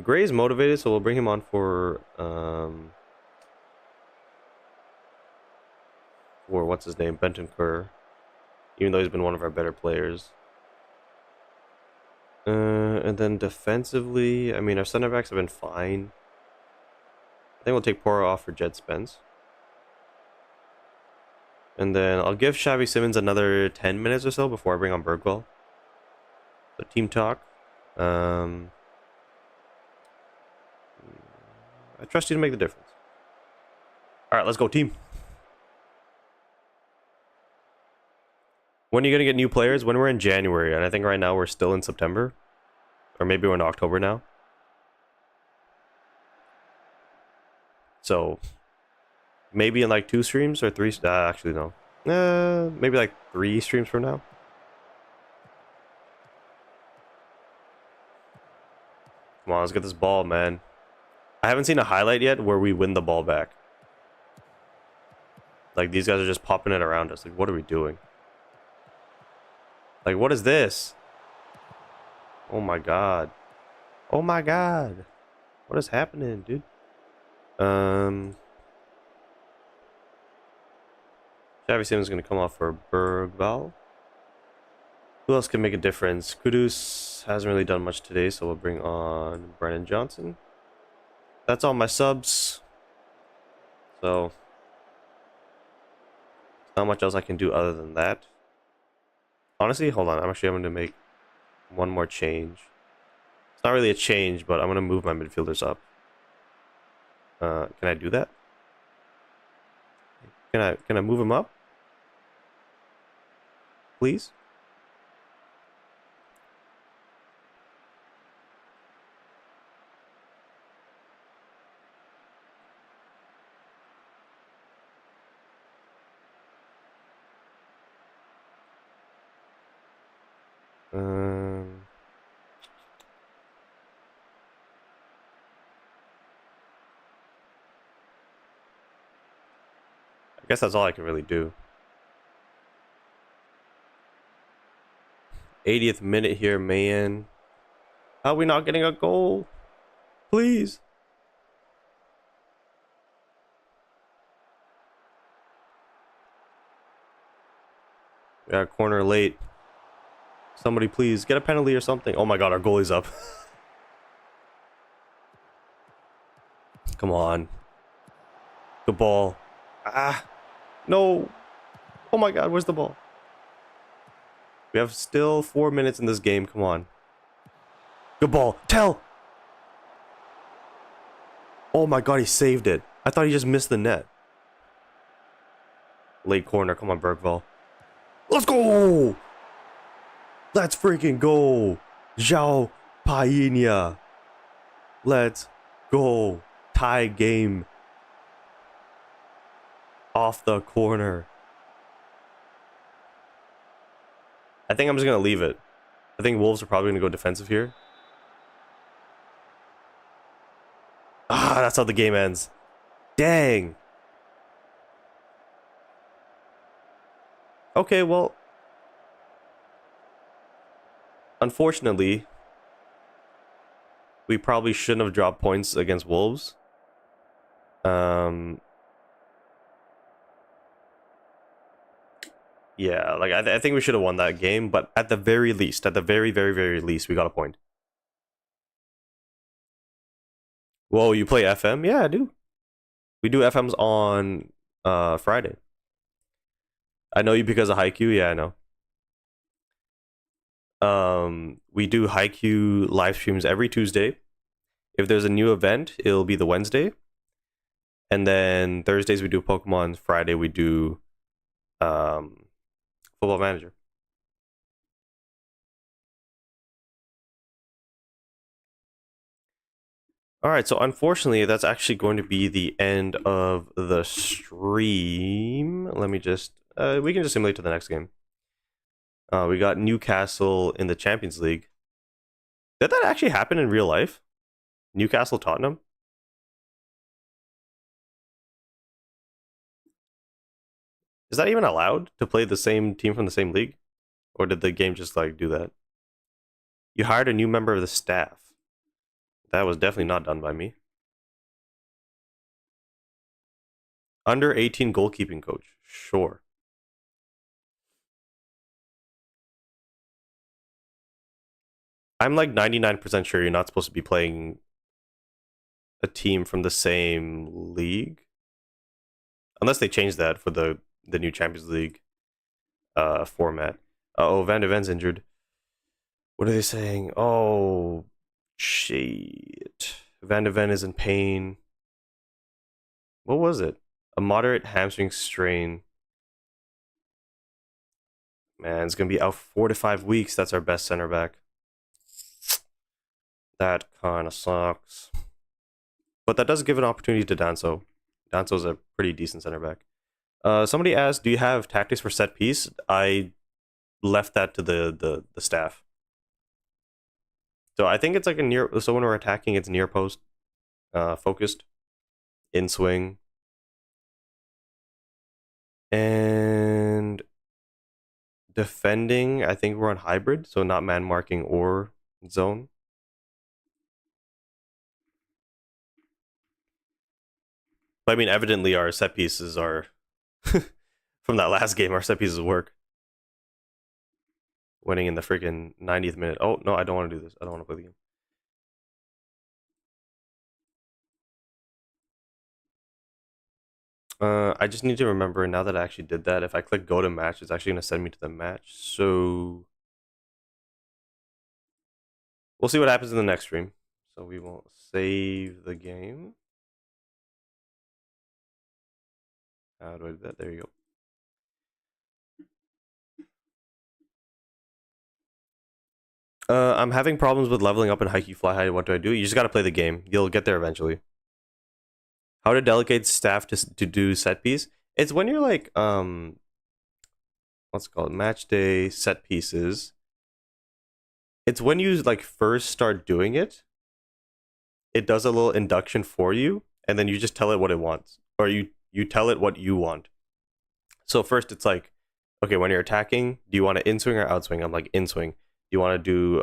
S1: Gray's motivated, so we'll bring him on for what's his name, Bentancur, even though he's been one of our better players. And then defensively, I mean, our center backs have been fine. I think we'll take Poro off for Jed Spence. And then I'll give Xavi Simons another 10 minutes or so before I bring on Bergwall. The team talk. I trust you to make the difference. All right, let's go, team. When are you going to get new players? When we're in January. And I think right now we're still in September. Or maybe we're in October now. So maybe in like 2 streams or 3. Actually, no. Maybe like 3 streams from now. Come on, let's get this ball, man. I haven't seen a highlight yet where we win the ball back. Like, these guys are just popping it around us. Like, what are we doing? Like, what is this? Oh my god. Oh my god. What is happening, dude? Xavi Simons is going to come off for Bergwall. Who else can make a difference? Kudus hasn't really done much today, so we'll bring on Brennan Johnson. That's all my subs. So, not much else I can do other than that. Honestly, hold on. I'm actually going to make one more change. It's not really a change, but I'm going to move my midfielders up. Can I do that? Can I move him up? Please? I guess that's all I can really do. 80th minute here, man. How are we not getting a goal? Please. We got a corner late. Somebody please get a penalty or something. Oh my god, our goalie's up. Come on. Good ball. Ah. No. Oh my god, where's the ball? We have still 4 minutes in this game. Come on. Good ball. Tell. Oh my god, he saved it. I thought he just missed the net. Late corner. Come on, Bergwall. Let's go. Let's freaking go. João Painha. Let's go. Tie game. Off the corner. I think I'm just going to leave it. I think Wolves are probably going to go defensive here. Ah, that's how the game ends. Dang. Okay, well. Unfortunately, we probably shouldn't have dropped points against Wolves. Yeah, like I think we should have won that game, but at the very least, at the very, very, very least, we got a point. Whoa, you play FM? Yeah, I do. We do FMs on Friday. I know you because of Haikyuu. Yeah, I know. We do Haikyuu live streams every Tuesday. If there's a new event, it'll be the Wednesday. And then Thursdays we do Pokemon. Friday we do Football Manager. All right, so unfortunately, that's actually going to be the end of the stream. Let me just we can just simulate to the next game. We got Newcastle in the Champions League. Did that actually happen in real life? Newcastle Tottenham? Is that even allowed to play the same team from the same league? Or did the game just like do that? You hired a new member of the staff. That was definitely not done by me. Under 18 goalkeeping coach. Sure. I'm like 99% sure you're not supposed to be playing a team from the same league. Unless they change that for the the new Champions League format. Van de Ven's injured. What are they saying? Oh, shit. Van de Ven is in pain. What was it? A moderate hamstring strain. Man, it's going to be out 4 to 5 weeks. That's our best center back. That kind of sucks. But that does give an opportunity to Danso. Danso's a pretty decent center back. Somebody asked, do you have tactics for set piece? I left that to the staff. So I think it's like a near, so when we're attacking, it's near post focused, in swing. And defending, I think we're on hybrid, so not man marking or zone. But I mean, evidently our set pieces are, from that last game, our set pieces work. Winning in the freaking 90th minute. Oh, no, I don't want to do this. I don't want to play the game. I just need to remember, now that I actually did that, if I click go to match, it's actually going to send me to the match. So we'll see what happens in the next stream. So we won't save the game. How do I do that? There you go. I'm having problems with leveling up in Haikyuu Fly High. What do I do? You just got to play the game. You'll get there eventually. How to delegate staff to do set piece? It's when you're like, what's it called? Match day set pieces. It's when you like first start doing it. It does a little induction for you, and then you just tell it what it wants, or you tell it what you want. So first it's like, okay, when you're attacking, do you want to in swing or out swing? I'm like in swing. Do you want to do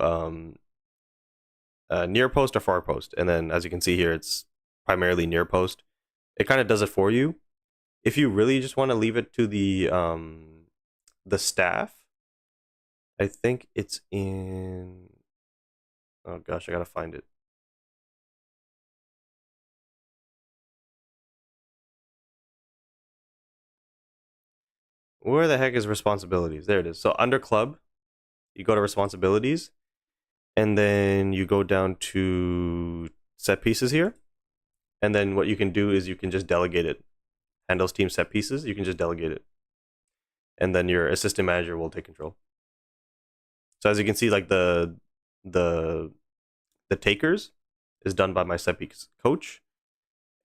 S1: near post or far post? And then as you can see here, it's primarily near post. It kind of does it for you. If you really just want to leave it to the staff, I think it's in, oh gosh, I gotta find it. Where the heck is responsibilities? There it is. So under club, you go to responsibilities, and then you go down to set pieces here. And then what you can do is you can just delegate it. Handles team set pieces, you can just delegate it. And then your assistant manager will take control. So as you can see, like the takers is done by my set piece coach.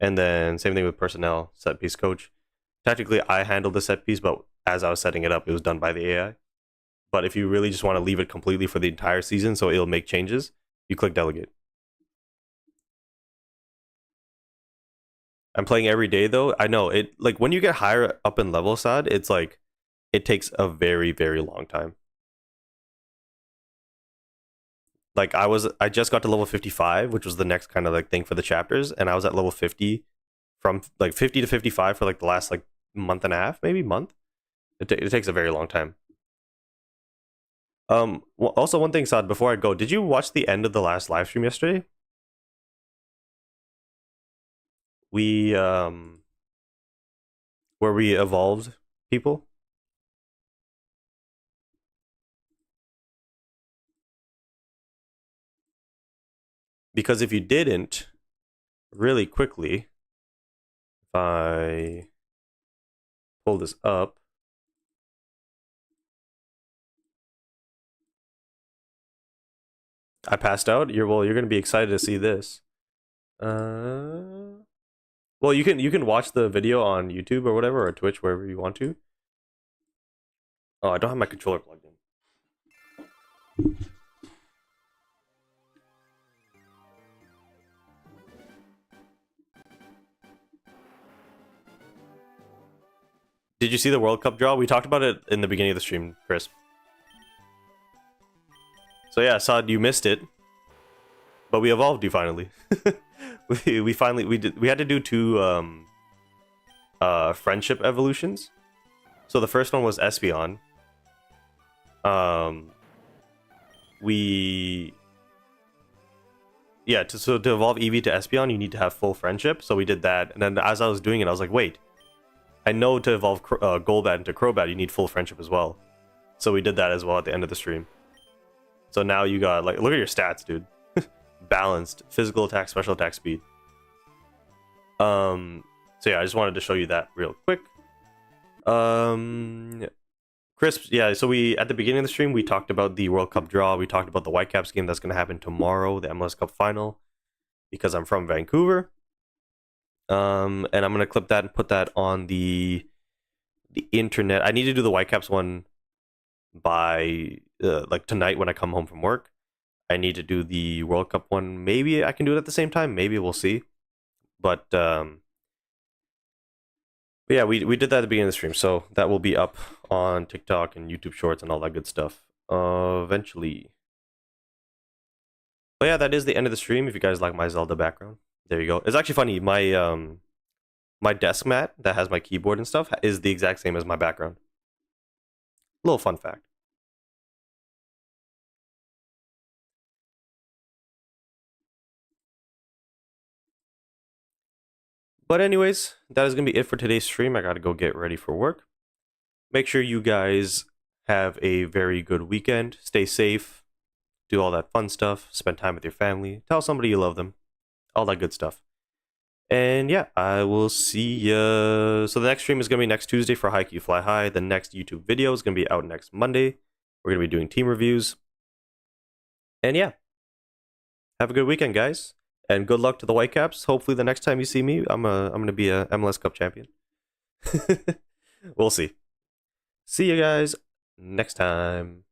S1: And then same thing with personnel, set piece coach. Technically, I handled the set piece, but as I was setting it up, it was done by the AI. But if you really just want to leave it completely for the entire season, so it'll make changes, you click delegate. I'm playing every day though. I know it, like when you get higher up in level side, it's like it takes a very, very long time. Like I just got to level 55, which was the next kind of like thing for the chapters, and I was at level 50 from like 50 to 55 for like the last like month and a half, maybe month. It takes a very long time. Also one thing, Saad, before I go, did you watch the end of the last live stream yesterday? We where we evolved people. Because if you didn't, really quickly, if I pull this up, I passed out. You're going to be excited to see this. Well, you can watch the video on YouTube or whatever, or Twitch, wherever you want to. Oh, I don't have my controller plugged in. Did you see the World Cup draw? We talked about it in the beginning of the stream, Chris. So yeah, Saad, you missed it, but we evolved you finally. we had to do 2 friendship evolutions. So the first one was Espeon. To evolve Eevee to Espeon, you need to have full friendship. So we did that, and then as I was doing it, I was like, wait, I know to evolve Golbat into Crobat, you need full friendship as well. So we did that as well at the end of the stream. So now you got, like, look at your stats, dude. Balanced, physical attack, special attack, speed. So yeah, I just wanted to show you that real quick. Crisp, yeah, so we, at the beginning of the stream, we talked about the World Cup draw. We talked about the Whitecaps game that's going to happen tomorrow, the MLS Cup final, because I'm from Vancouver. And I'm going to clip that and put that on the internet. I need to do the Whitecaps one by, like, tonight when I come home from work. I need to do the World Cup one. Maybe I can do it at the same time. Maybe we'll see. But yeah, we did that at the beginning of the stream, so that will be up on TikTok and YouTube Shorts and all that good stuff eventually. But yeah, that is the end of the stream. If you guys like my Zelda background, there you go. It's actually funny. My desk mat that has my keyboard and stuff is the exact same as my background. Little fun fact. But anyways, that is going to be it for today's stream. I got to go get ready for work. Make sure you guys have a very good weekend. Stay safe. Do all that fun stuff. Spend time with your family. Tell somebody you love them. All that good stuff. And yeah, I will see ya. So the next stream is going to be next Tuesday for Haikyuu Fly High. The next YouTube video is going to be out next Monday. We're going to be doing team reviews. And yeah, have a good weekend, guys. And good luck to the Whitecaps. Hopefully the next time you see me, I'm going to be a MLS Cup champion. We'll see. See you guys next time.